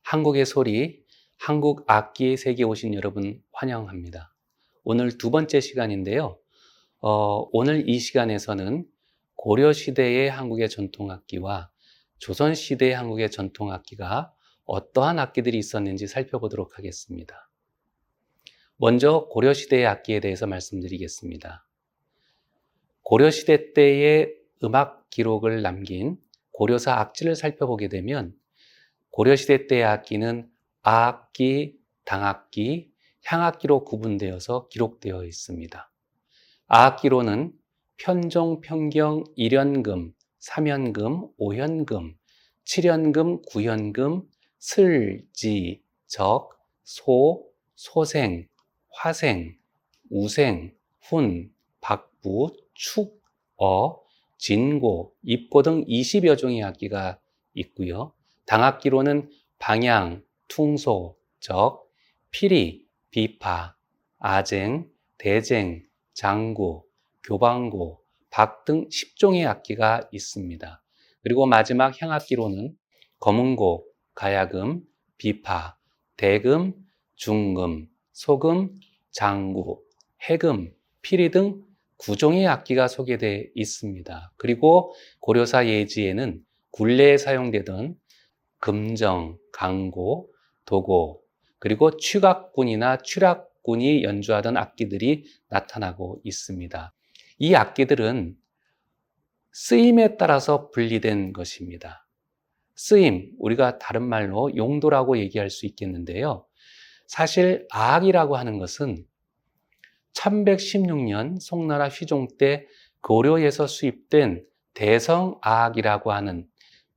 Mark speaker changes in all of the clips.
Speaker 1: 한국의 소리, 한국 악기의 세계에 오신 여러분 환영합니다. 오늘 두 번째 시간인데요. 오늘 이 시간에서는 고려시대의 한국의 전통악기와 조선시대의 한국의 전통악기가 어떠한 악기들이 있었는지 살펴보도록 하겠습니다. 먼저 고려시대의 악기에 대해서 말씀드리겠습니다. 고려시대 때의 음악 기록을 남긴 고려사 악지를 살펴보게 되면 고려시대 때의 악기는 아악기, 당악기, 향악기로 구분되어서 기록되어 있습니다. 아악기로는 편종, 편경, 일연금, 삼연금, 오연금, 칠연금, 구연금, 슬, 지, 적, 소, 소생, 화생, 우생, 훈, 박부, 축, 진고, 입고 등 20여 종의 악기가 있고요. 당악기로는 방향, 퉁소, 적, 피리, 비파, 아쟁, 대쟁, 장구, 교방고, 박 등 10종의 악기가 있습니다. 그리고 마지막 향악기로는 검은고, 가야금, 비파, 대금, 중금, 소금, 장구, 해금, 피리 등 9종의 악기가 소개되어 있습니다. 그리고 고려사 예지에는 굴레에 사용되던 금정, 강고, 도고, 그리고 취각군이나 취락군이 연주하던 악기들이 나타나고 있습니다. 이 악기들은 쓰임에 따라서 분리된 것입니다. 쓰임, 우리가 다른 말로 용도라고 얘기할 수 있겠는데요. 사실 아악이라고 하는 것은 1116년 송나라 휘종 때 고려에서 수입된 대성아악이라고 하는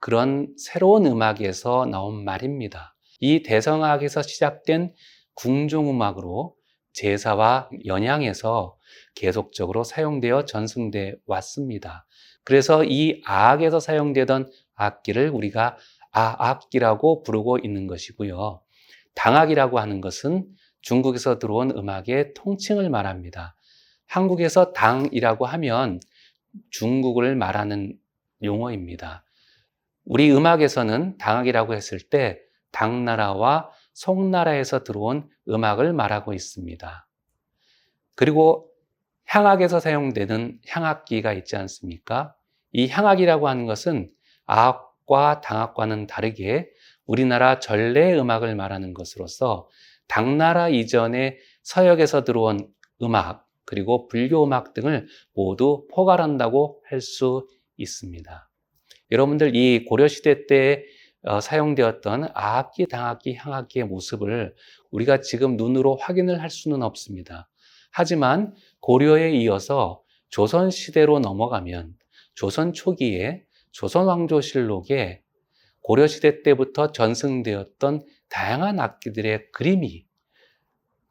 Speaker 1: 그런 새로운 음악에서 나온 말입니다. 이 대성악에서 시작된 궁중음악으로 제사와 연양에서 계속적으로 사용되어 전승돼 왔습니다. 그래서 이 아악에서 사용되던 악기를 우리가 아악기라고 부르고 있는 것이고요. 당악이라고 하는 것은 중국에서 들어온 음악의 통칭을 말합니다. 한국에서 당이라고 하면 중국을 말하는 용어입니다. 우리 음악에서는 당악이라고 했을 때 당나라와 송나라에서 들어온 음악을 말하고 있습니다. 그리고 향악에서 사용되는 향악기가 있지 않습니까? 이 향악이라고 하는 것은 아악과 당악과는 다르게 우리나라 전래 음악을 말하는 것으로서 당나라 이전에 서역에서 들어온 음악, 그리고 불교 음악 등을 모두 포괄한다고 할 수 있습니다. 여러분들 이 고려시대 때 사용되었던 아악기, 당악기, 향악기의 모습을 우리가 지금 눈으로 확인을 할 수는 없습니다. 하지만 고려에 이어서 조선시대로 넘어가면 조선 초기에 조선왕조실록에 고려시대 때부터 전승되었던 다양한 악기들의 그림이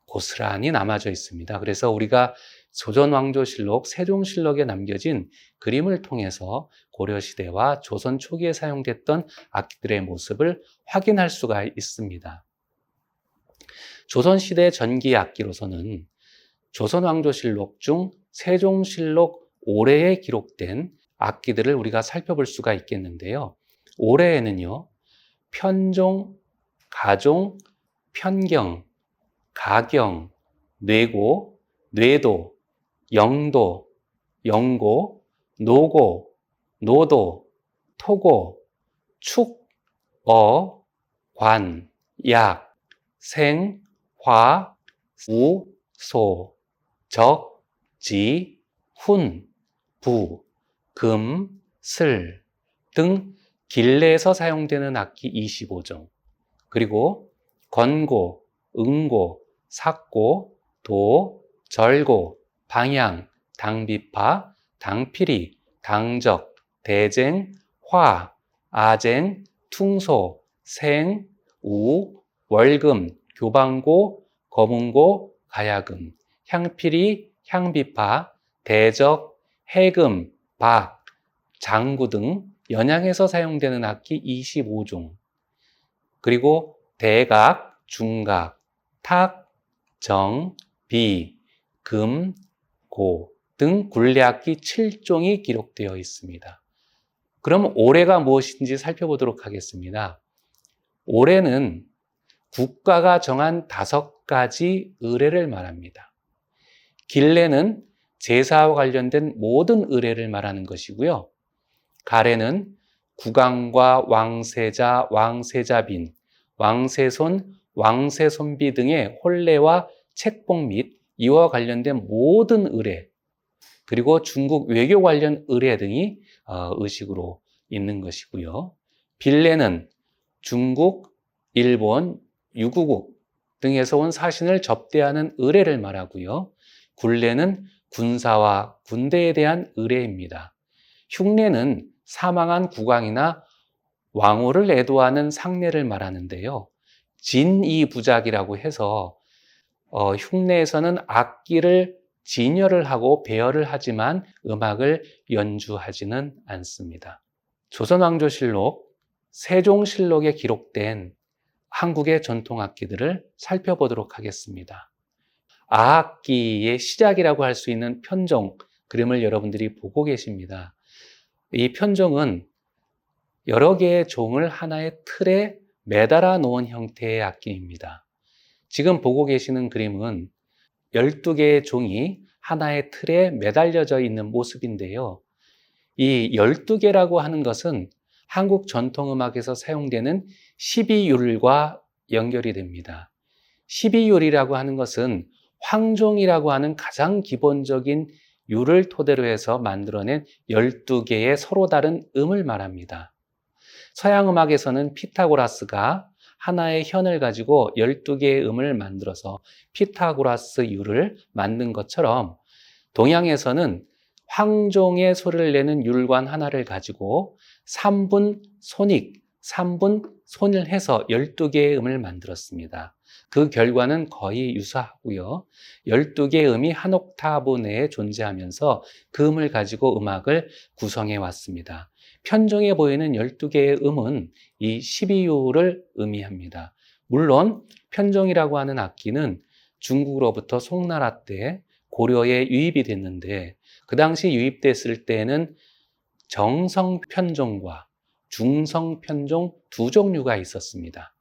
Speaker 1: 고스란히 남아져 있습니다. 그래서 우리가 조선왕조실록, 세종실록에 남겨진 그림을 통해서 고려시대와 조선 초기에 사용됐던 악기들의 모습을 확인할 수가 있습니다. 조선시대 전기 악기로서는 조선왕조실록 중 세종실록 올해에 기록된 악기들을 우리가 살펴볼 수가 있겠는데요. 올해에는요, 편종, 가종, 편경, 가경, 뇌고, 뇌도, 영도, 영고, 노고, 노도, 토고, 축, 관, 약, 생, 화, 우, 소, 적, 지, 훈, 부, 금, 슬 등 길래에서 사용되는 악기 25종, 그리고 건고, 응고, 삭고, 도, 절고, 방향, 당비파, 당피리, 당적, 대쟁, 화, 아쟁, 퉁소, 생, 우, 월금, 교방고, 검은고, 가야금, 향피리, 향비파, 대적, 해금, 박, 장구 등 연양에서 사용되는 악기 25종, 그리고 대각, 중각, 탁, 정, 비, 금, 고 등 굴레악기 7종이 기록되어 있습니다. 그럼 올해가 무엇인지 살펴보도록 하겠습니다. 올해는 국가가 정한 5가지 의례를 말합니다. 길래는 제사와 관련된 모든 의례를 말하는 것이고요. 가래는 국왕과 왕세자, 왕세자빈, 왕세손, 왕세손비 등의 혼례와 책봉 및 이와 관련된 모든 의례, 그리고 중국 외교 관련 의례 등이 의식으로 있는 것이고요. 빌레는 중국, 일본, 유구국 등에서 온 사신을 접대하는 의례를 말하고요. 굴례는 군사와 군대에 대한 의례입니다. 흉례는 사망한 국왕이나 왕후를 애도하는 상례를 말하는데요. 진이부작이라고 해서 흉내에서는 악기를 진열을 하고 배열을 하지만 음악을 연주하지는 않습니다. 조선왕조실록, 세종실록에 기록된 한국의 전통악기들을 살펴보도록 하겠습니다. 아악기의 시작이라고 할 수 있는 편종, 그림을 여러분들이 보고 계십니다. 이 편종은 여러 개의 종을 하나의 틀에 매달아 놓은 형태의 악기입니다. 지금 보고 계시는 그림은 12개의 종이 하나의 틀에 매달려져 있는 모습인데요. 이 12개라고 하는 것은 한국 전통음악에서 사용되는 12율과 연결이 됩니다. 12율이라고 하는 것은 황종이라고 하는 가장 기본적인 율을 토대로 해서 만들어낸 12개의 서로 다른 음을 말합니다. 서양 음악에서는 피타고라스가 하나의 현을 가지고 12개의 음을 만들어서 피타고라스 율을 만든 것처럼 동양에서는 황종의 소리를 내는 율관 하나를 가지고 3분 손익, 3분 손을 해서 12개의 음을 만들었습니다. 그 결과는 거의 유사하고요. 12개의 음이 한 옥타브 내에 존재하면서 그 음을 가지고 음악을 구성해 왔습니다. 편종에 보이는 12개의 음은 이 12율을 의미합니다. 물론 편종이라고 하는 악기는 중국으로부터 송나라 때 고려에 유입이 됐는데 그 당시 유입됐을 때에는 정성편종과 중성편종 두 종류가 있었습니다.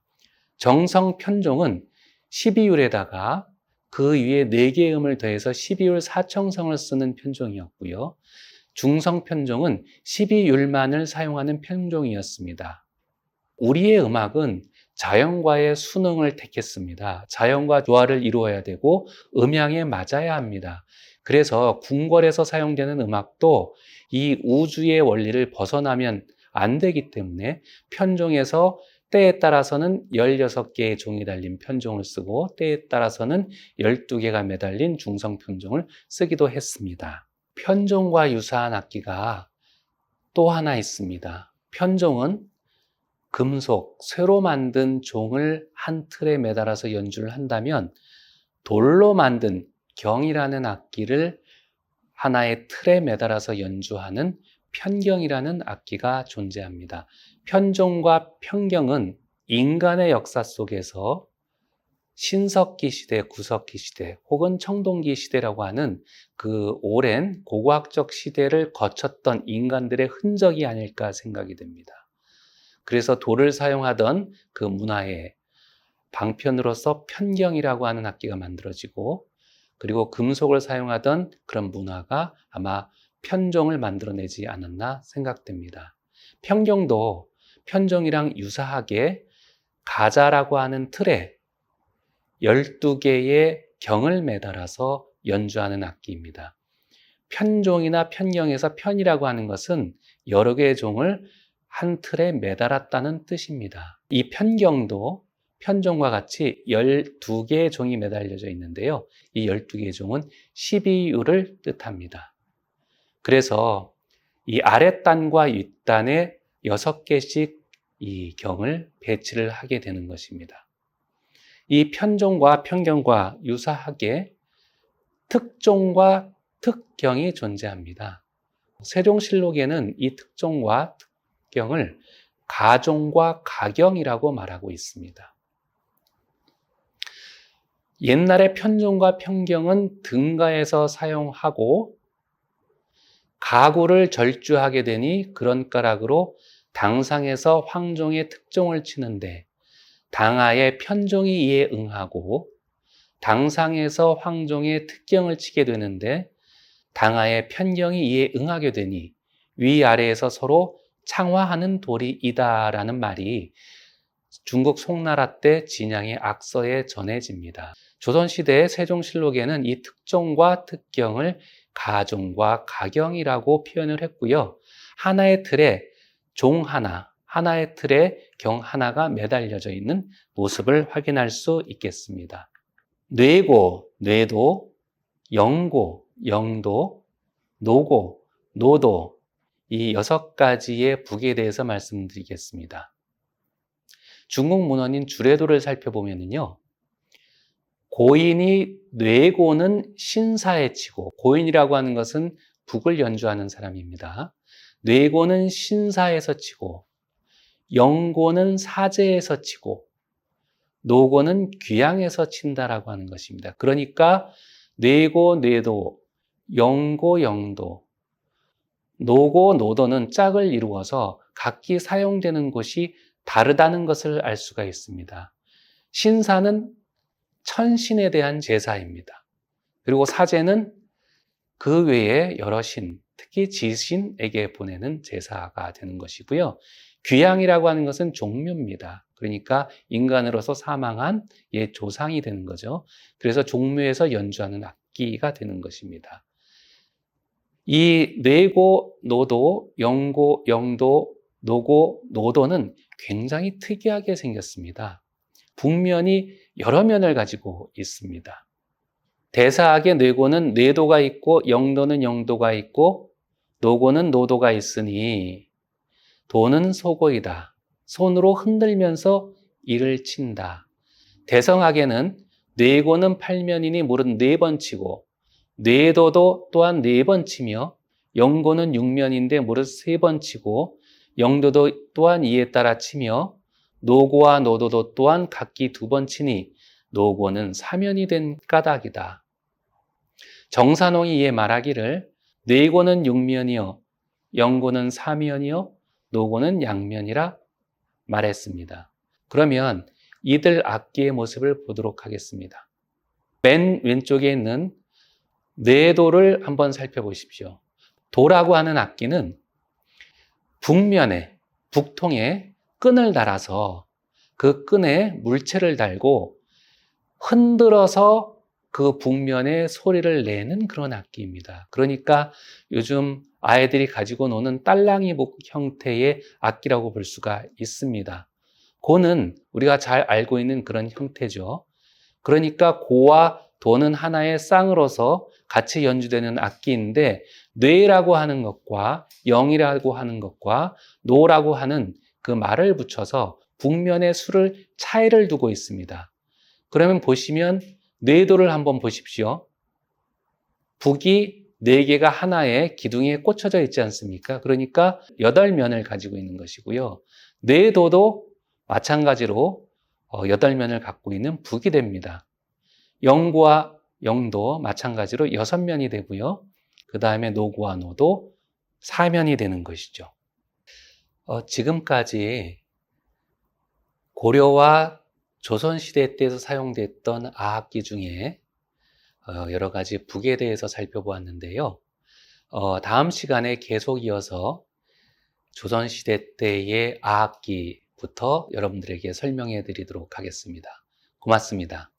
Speaker 1: 정성편종은 12율에다가 그 위에 4개의 음을 더해서 12율 사청성을 쓰는 편종이었고요. 중성편종은 12율만을 사용하는 편종이었습니다. 우리의 음악은 자연과의 순응을 택했습니다. 자연과 조화를 이루어야 되고 음향에 맞아야 합니다. 그래서 궁궐에서 사용되는 음악도 이 우주의 원리를 벗어나면 안 되기 때문에 편종에서 때에 따라서는 16개의 종이 달린 편종을 쓰고 때에 따라서는 12개가 매달린 중성편종을 쓰기도 했습니다. 편종과 유사한 악기가 또 하나 있습니다. 편종은 금속, 쇠로 만든 종을 한 틀에 매달아서 연주를 한다면 돌로 만든 경이라는 악기를 하나의 틀에 매달아서 연주하는 편경이라는 악기가 존재합니다. 편종과 편경은 인간의 역사 속에서 신석기 시대, 구석기 시대 혹은 청동기 시대라고 하는 그 오랜 고고학적 시대를 거쳤던 인간들의 흔적이 아닐까 생각이 됩니다. 그래서 돌을 사용하던 그 문화의 방편으로서 편경이라고 하는 악기가 만들어지고 그리고 금속을 사용하던 그런 문화가 아마 편종을 만들어내지 않았나 생각됩니다. 편경도 편종이랑 유사하게 가자라고 하는 틀에 12개의 경을 매달아서 연주하는 악기입니다. 편종이나 편경에서 편이라고 하는 것은 여러 개의 종을 한 틀에 매달았다는 뜻입니다. 이 편경도 편종과 같이 12개의 종이 매달려져 있는데요. 이 12개의 종은 12율을 뜻합니다. 그래서 이 아랫단과 윗단에 6개씩 이 경을 배치를 하게 되는 것입니다. 이 편종과 편경과 유사하게 특종과 특경이 존재합니다. 세종실록에는 이 특종과 특경을 가종과 가경이라고 말하고 있습니다. 옛날에 편종과 편경은 등가에서 사용하고 가구를 절주하게 되니 그런 가락으로 당상에서 황종의 특종을 치는데 당하의 편종이 이에 응하고 당상에서 황종의 특경을 치게 되는데 당하의 편경이 이에 응하게 되니 위아래에서 서로 창화하는 돌이 이다라는 말이 중국 송나라 때 진양의 악서에 전해집니다. 조선시대 세종실록에는 이 특종과 특경을 가종과 가경이라고 표현을 했고요. 하나의 틀에 종 하나, 하나의 틀에 경 하나가 매달려져 있는 모습을 확인할 수 있겠습니다. 뇌고, 뇌도, 영고, 영도, 노고, 노도, 이 6가지의 북에 대해서 말씀드리겠습니다. 중국 문헌인 주례도를 살펴보면요. 고인이 뇌고는 신사에 치고, 고인이라고 하는 것은 북을 연주하는 사람입니다. 뇌고는 신사에서 치고, 영고는 사제에서 치고, 노고는 귀양에서 친다라고 하는 것입니다. 그러니까 뇌고, 뇌도, 영고, 영도, 노고, 노도는 짝을 이루어서 각기 사용되는 곳이 다르다는 것을 알 수가 있습니다. 신사는 천신에 대한 제사입니다. 그리고 사제는 그 외에 여러 신, 특히 지신에게 보내는 제사가 되는 것이고요. 귀양이라고 하는 것은 종묘입니다. 그러니까 인간으로서 사망한 옛 조상이 되는 거죠. 그래서 종묘에서 연주하는 악기가 되는 것입니다. 이 뇌고, 노도, 영고, 영도, 노고, 노도는 굉장히 특이하게 생겼습니다. 북면이 여러 면을 가지고 있습니다. 대사악의 뇌고는 뇌도가 있고 영도는 영도가 있고 노고는 노도가 있으니 도는 소고이다. 손으로 흔들면서 이를 친다. 대성악에는 뇌고는 8면이니 무릇 4번 치고 뇌도도 또한 4번 치며 영고는 6면인데 무릇 3번 치고 영도도 또한 이에 따라 치며 노고와 노도도 또한 각기 2번 치니 노고는 사면이 된 까닭이다. 정산홍이 이에 말하기를 뇌고는 6면이요 영고는 3면이요 노고는 양면이라 말했습니다. 그러면 이들 악기의 모습을 보도록 하겠습니다. 맨 왼쪽에 있는 뇌도를 한번 살펴보십시오. 도라고 하는 악기는 북면에, 북통에 끈을 달아서 그 끈에 물체를 달고 흔들어서 그 북면에 소리를 내는 그런 악기입니다. 그러니까 요즘 아이들이 가지고 노는 딸랑이복 형태의 악기라고 볼 수가 있습니다. 고는 우리가 잘 알고 있는 그런 형태죠. 그러니까 고와 도는 하나의 쌍으로서 같이 연주되는 악기인데 뇌라고 하는 것과 영이라고 하는 것과 노라고 하는 그 말을 붙여서 북면의 수를 차이를 두고 있습니다. 그러면 보시면 뇌도를 한번 보십시오. 북이 4개가 하나의 기둥에 꽂혀져 있지 않습니까? 그러니까 8면을 가지고 있는 것이고요. 뇌도도 마찬가지로 8면을 갖고 있는 북이 됩니다. 영고와 영도 마찬가지로 6면이 되고요. 그 다음에 노고와 노도 4면이 되는 것이죠. 지금까지 고려와 조선시대 때에서 사용됐던 아악기 중에 여러 가지 북에 대해서 살펴보았는데요. 다음 시간에 계속 이어서 조선시대 때의 아악기부터 여러분들에게 설명해 드리도록 하겠습니다. 고맙습니다.